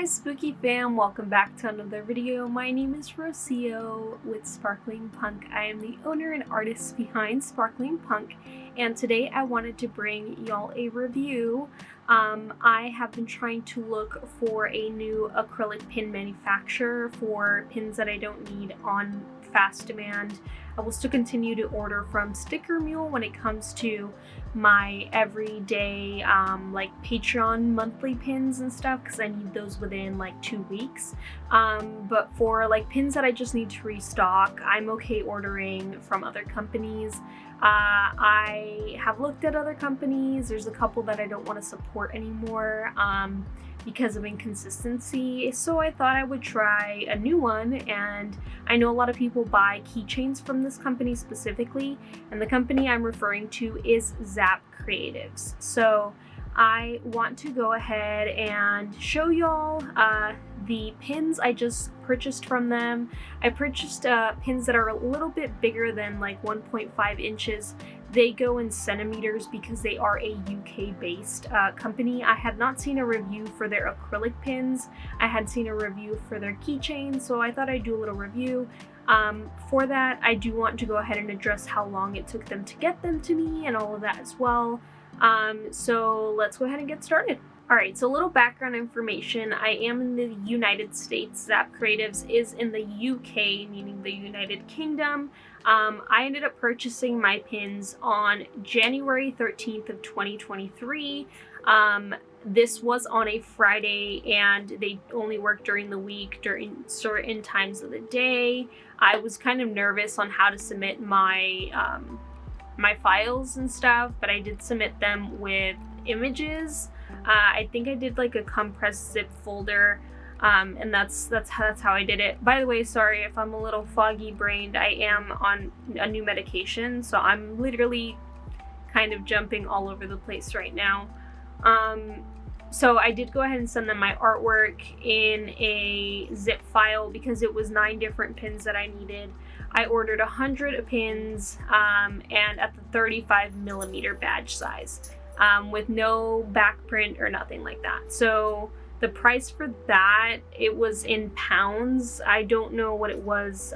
guys, Spooky fam, welcome back to another video. My name is Rocio with Sparkling Punk. I am the owner and artist behind Sparkling Punk, and today I wanted to bring y'all a review. I have been trying to look for a new acrylic pin manufacturer for pins that I don't need on fast demand. I will still continue to order from Sticker Mule when it comes to my everyday like Patreon monthly pins and stuff, because I need those within like 2 weeks. But for like pins that I just need to restock, I'm okay ordering from other companies. I have looked at other companies. There's a couple that I don't want to support anymore because of inconsistency, so I thought I would try a new one. And I know a lot of people buy keychains from this company specifically, and the company I'm referring to is Zap Creatives. So I want to go ahead and show y'all the pins I just purchased from them. I purchased pins that are a little bit bigger than like 1.5 inches. They go in centimeters because they are a UK-based company. I had not seen a review for their acrylic pins. I had seen a review for their keychains, so I thought I'd do a little review. For that, I do want to go ahead and address how long it took them to get them to me and all of that as well. So let's go ahead and get started. Alright, so a little background information. I am in the United States. Zap Creatives is in the UK, meaning the United Kingdom. I ended up purchasing my pins on January 13th of 2023. This was on a Friday, and they only work during the week, during certain times of the day. I was kind of nervous on how to submit my my files and stuff, but I did submit them with images. I think I did like a compressed zip folder, and that's how I did it. By the way, sorry if I'm a little foggy brained. I am on a new medication, so I'm literally kind of jumping all over the place right now. So I did go ahead and send them my artwork in a zip file because it was 9 different pins that I needed. I ordered 100 pins and at the 35mm badge size, with no back print or nothing like that. So the price for that, it was in pounds. I don't know what it was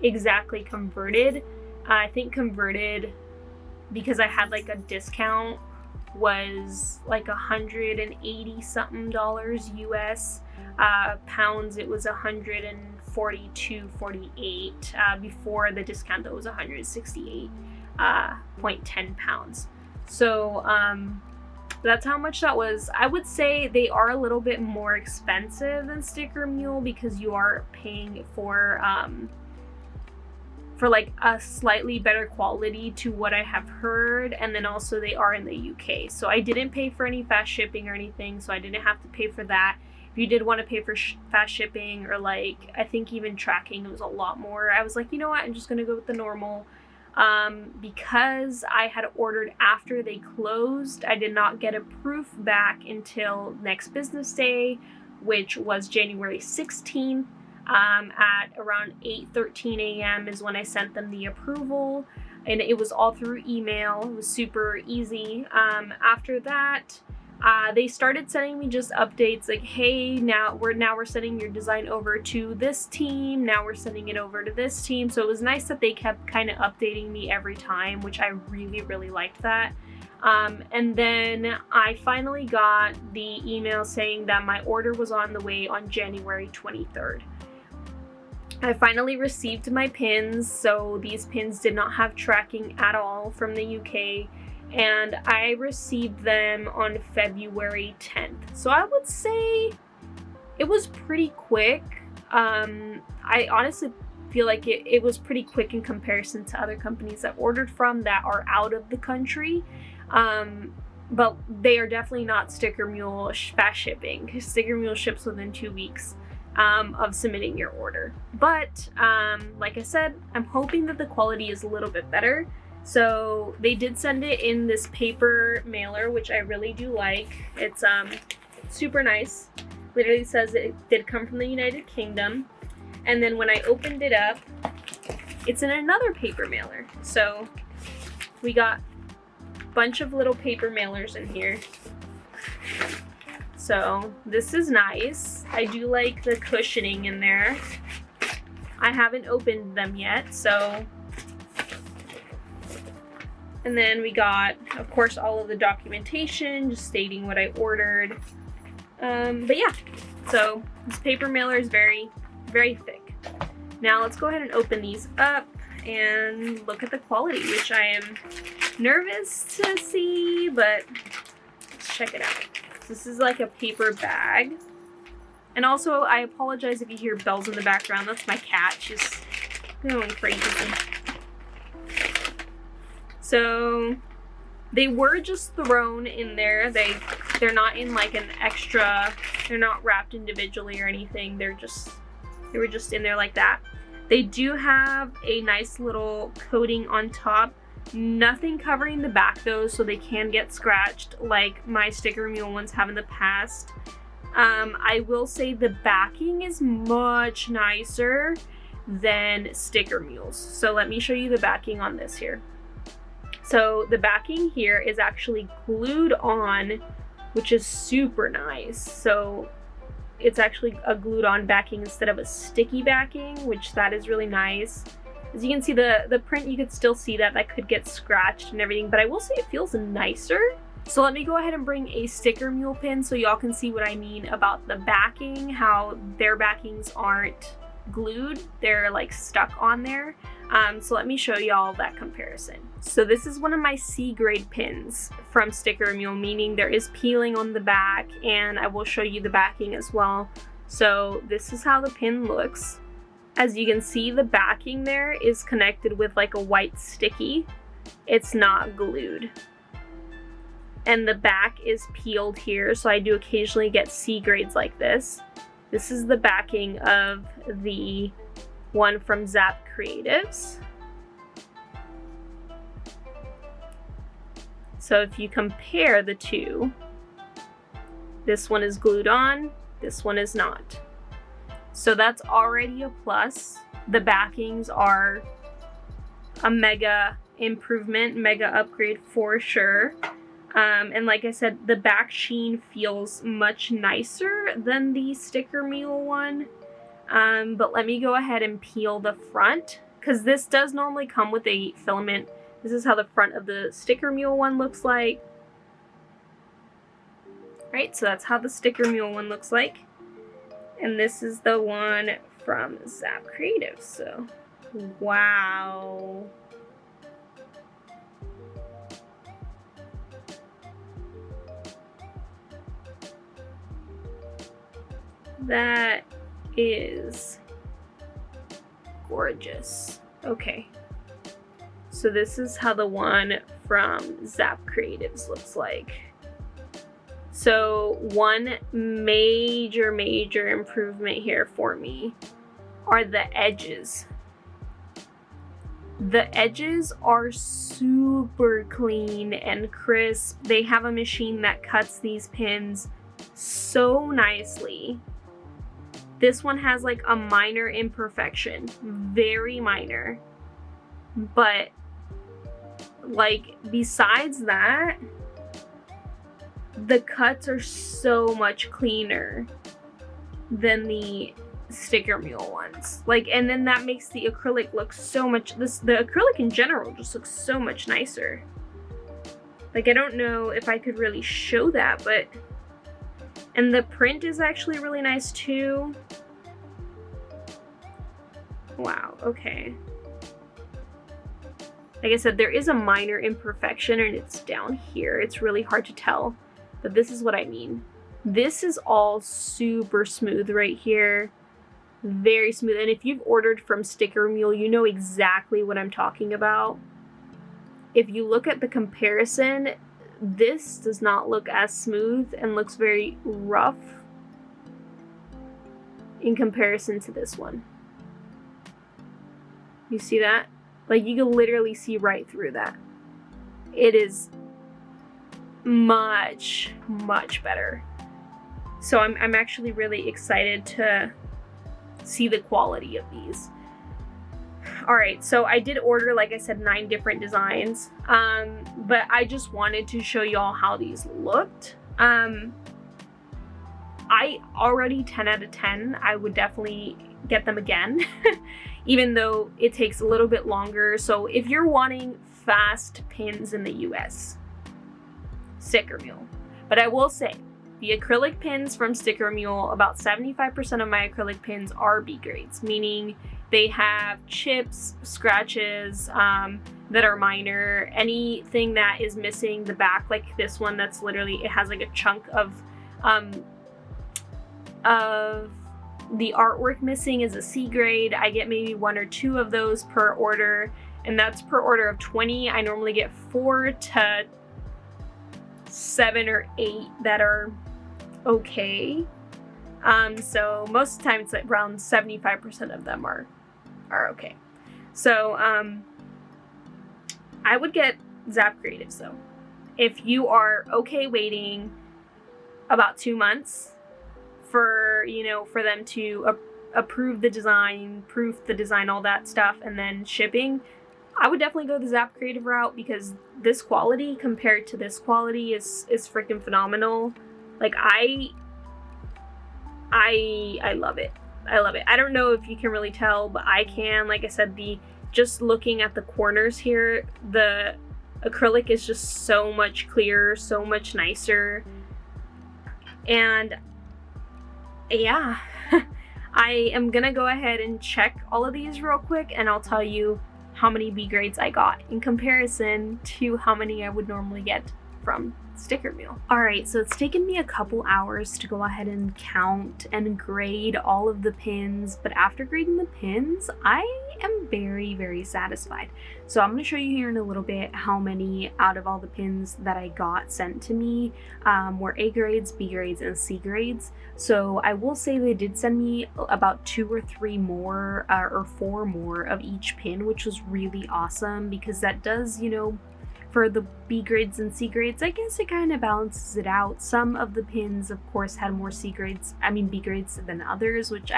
exactly converted. I think converted, because I had like a discount, was like $180 something US. Pounds, it was 142.48. Before the discount, that was 168.10 pounds. So that's how much that was. I would say they are a little bit more expensive than Sticker Mule because you are paying for like a slightly better quality to what I have heard, and then also they are in the UK. So I didn't pay for any fast shipping or anything, so I didn't have to pay for that. If you did want to pay for fast shipping or like I think even tracking, it was a lot more. I was like, you know what, I'm just gonna go with the normal. Because I had ordered after they closed, I did not get a proof back until next business day, which was January 16th. At around 8:13 a.m. is when I sent them the approval, and it was all through email. It was super easy. After that, they started sending me just updates like, hey, now we're sending your design over to this team, now we're sending it over to this team. So it was nice that they kept kind of updating me every time, which I really liked that. And then I finally got the email saying that my order was on the way on January 23rd. I finally received my pins, so these pins did not have tracking at all from the UK, and I received them on February 10th. So I would say it was pretty quick. I honestly feel like it was pretty quick in comparison to other companies I've ordered from that are out of the country. But they are definitely not Sticker Mule fast shipping, because Sticker Mule ships within 2 weeks. Of submitting your order. But like I said, I'm hoping that the quality is a little bit better. So they did send it in this paper mailer, which I really do like. It's super nice. Literally says it did come from the United Kingdom. And then when I opened it up, it's in another paper mailer. So we got a bunch of little paper mailers in here. So this is nice. I do like the cushioning in there. I haven't opened them yet, so. And then we got, of course, all of the documentation, just stating what I ordered. But yeah, so this paper mailer is very, very thick. Now let's go ahead and open these up and look at the quality, which I am nervous to see, but let's check it out. This is like a paper bag. And also, I apologize if you hear bells in the background. That's my cat. She's going crazy. So they were just thrown in there. They're not in like an extra, they're not wrapped individually or anything. They were just in there like that. They do have a nice little coating on top. Nothing covering the back though, so they can get scratched like my Sticker Mule ones have in the past. I will say the backing is much nicer than Sticker Mules. So let me show you the backing on this here. So the backing here is actually glued on, which is super nice. So it's actually a glued on backing instead of a sticky backing, which that is really nice. As you can see, the print, you could still see that could get scratched and everything, but I will say it feels nicer. So let me go ahead and bring a Sticker Mule pin so y'all can see what I mean about the backing, how their backings aren't glued, they're like stuck on there. So let me show y'all that comparison. So this is one of my C grade pins from Sticker Mule, meaning there is peeling on the back, and I will show you the backing as well. So this is how the pin looks. As you can see, the backing there is connected with like a white sticky. It's not glued. And the back is peeled here, so I do occasionally get C grades like this. This is the backing of the one from Zap Creatives. So if you compare the two, this one is glued on, this one is not. So that's already a plus. The backings are a mega improvement, mega upgrade for sure. And like I said, the back sheen feels much nicer than the Sticker Mule one. But let me go ahead and peel the front, because this does normally come with a filament. This is how the front of the Sticker Mule one looks like. Right, so that's how the Sticker Mule one looks like. And this is the one from Zap Creatives. So, wow. That is gorgeous. Okay. So this is how the one from Zap Creatives looks like. So one major improvement here for me are the edges. The edges are super clean and crisp. They have a machine that cuts these pins so nicely. This one has like a minor imperfection, very minor, but like besides that, the cuts are so much cleaner than the Sticker Mule ones. Like, and then that makes the acrylic look so much, the acrylic in general just looks so much nicer. Like, I don't know if I could really show that, but, and the print is actually really nice too. Wow, okay. Like I said, there is a minor imperfection and it's down here. It's really hard to tell, but this is what I mean. This is all super smooth right here. Very smooth. And if you've ordered from Sticker Mule, you know exactly what I'm talking about. If you look at the comparison, this does not look as smooth and looks very rough in comparison to this one. You see that? Like, you can literally see right through that. It is much better. So I'm actually really excited to see the quality of these. Alright, so I did order, like I said, 9 different designs, but I just wanted to show y'all how these looked. I already 10 out of 10. I would definitely get them again, even though it takes a little bit longer. So if you're wanting fast pins in the US, Sticker Mule. But I will say, the acrylic pins from Sticker Mule, about 75% of my acrylic pins are B grades, meaning they have chips, scratches that are minor. Anything that is missing the back, like this one, that's literally, it has like a chunk of the artwork missing, is a C grade. I get maybe 1 or 2 of those per order, and that's per order of 20. I normally get 4 to 7 or 8 that are okay. So most of the time it's like around 75% of them are okay. So I would get Zap Creatives though. If you are okay waiting about 2 months for, you know, for them to approve the design, proof the design, all that stuff, and then shipping, I would definitely go the Zap Creative route, because this quality compared to this quality is freaking phenomenal. Like I love it. I love it. I don't know if you can really tell, but I can. Like I said, just looking at the corners here, the acrylic is just so much clearer, so much nicer. And yeah, I am gonna go ahead and check all of these real quick, and I'll tell you how many B grades I got in comparison to how many I would normally get from Sticker Mule. Alright, so it's taken me a couple hours to go ahead and count and grade all of the pins, but after grading the pins, I am very, very satisfied. So I'm going to show you here in a little bit how many out of all the pins that I got sent to me were A grades, B grades, and C grades. So I will say they did send me about 2 or 3 more or 4 more of each pin, which was really awesome, because that does, you know, for the B grades and C grades, I guess it kind of balances it out. Some of the pins, of course, had more B grades than others, which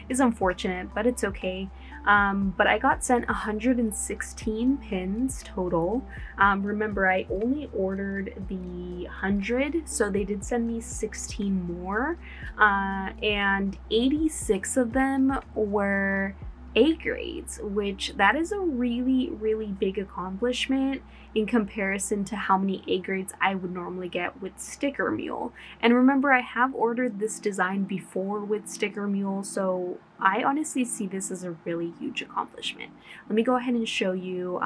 is unfortunate, but it's okay. But I got sent 116 pins total. Remember, I only ordered the 100, so they did send me 16 more, and 86 of them were A grades, which that is a really, really big accomplishment in comparison to how many A grades I would normally get with Sticker Mule. And remember, I have ordered this design before with Sticker Mule, so I honestly see this as a really huge accomplishment. Let me go ahead and show you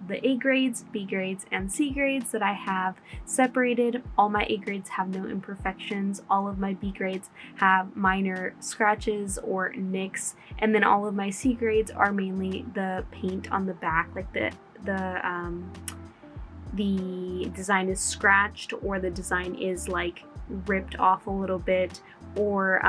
the A grades, B grades, and C grades that I have separated. All my A grades have no imperfections. All of my B grades have minor scratches or nicks, and then all of my C grades are mainly the paint on the back, like the design is scratched, or the design is like ripped off a little bit, or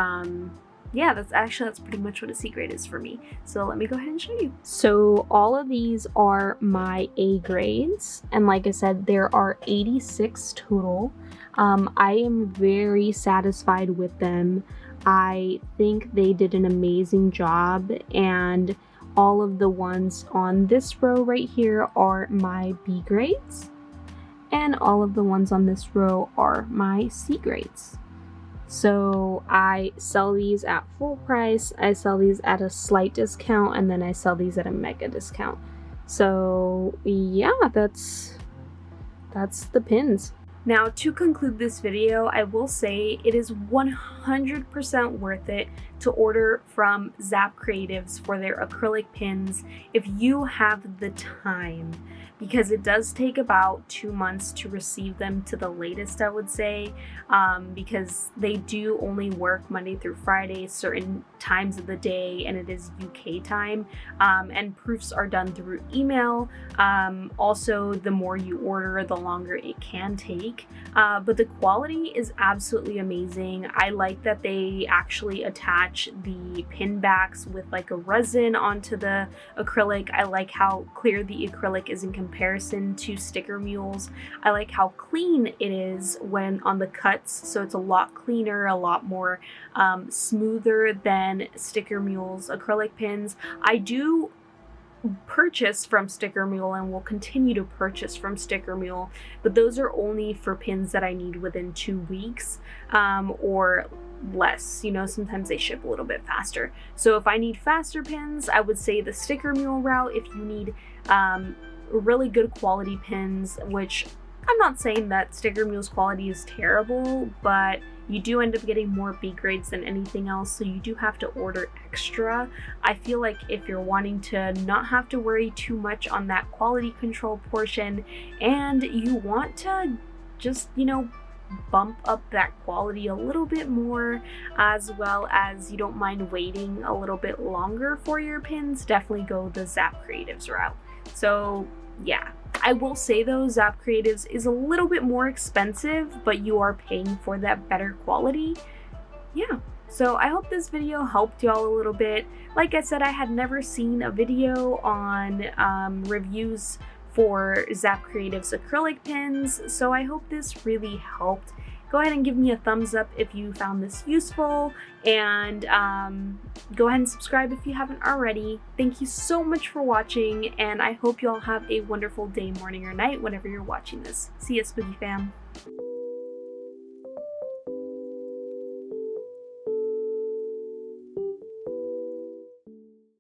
yeah, that's pretty much what a C grade is for me. So let me go ahead and show you. So all of these are my A grades, and like I said, there are 86 total. I am very satisfied with them. I think they did an amazing job, and all of the ones on this row right here are my B grades, and all of the ones on this row are my C grades. So I sell these at full price, I sell these at a slight discount, and then I sell these at a mega discount. So yeah, that's the pins. Now, to conclude this video, I will say it is 100% worth it to order from Zap Creatives for their acrylic pins if you have the time, because it does take about 2 months to receive them to the latest, I would say, because they do only work Monday through Friday, certain times of the day, and it is UK time, and proofs are done through email. Also, the more you order, the longer it can take, but the quality is absolutely amazing. I like that they actually attach the pin backs with like a resin onto the acrylic. I like how clear the acrylic is in comparison to Sticker Mule's. I like how clean it is when on the cuts, so it's a lot cleaner, a lot more smoother than Sticker Mule's acrylic pins. I do purchase from Sticker Mule and will continue to purchase from Sticker Mule, but those are only for pins that I need within 2 weeks or less. You know, sometimes they ship a little bit faster. So if I need faster pins, I would say the Sticker Mule route. If you need really good quality pins, which I'm not saying that Sticker Mule's quality is terrible, but you do end up getting more B grades than anything else, so you do have to order extra. I feel like if you're wanting to not have to worry too much on that quality control portion, and you want to just, you know, bump up that quality a little bit more, as well as you don't mind waiting a little bit longer for your pins, definitely go the Zap Creatives route. So yeah, I will say though, Zap Creatives is a little bit more expensive, but you are paying for that better quality. Yeah, so I hope this video helped y'all a little bit. Like I said, I had never seen a video on reviews for Zap Creatives acrylic pins, so I hope this really helped. Go ahead and give me a thumbs up if you found this useful, and go ahead and subscribe if you haven't already. Thank you so much for watching, and I hope you all have a wonderful day, morning, or night whenever you're watching this. See ya, Spooky fam!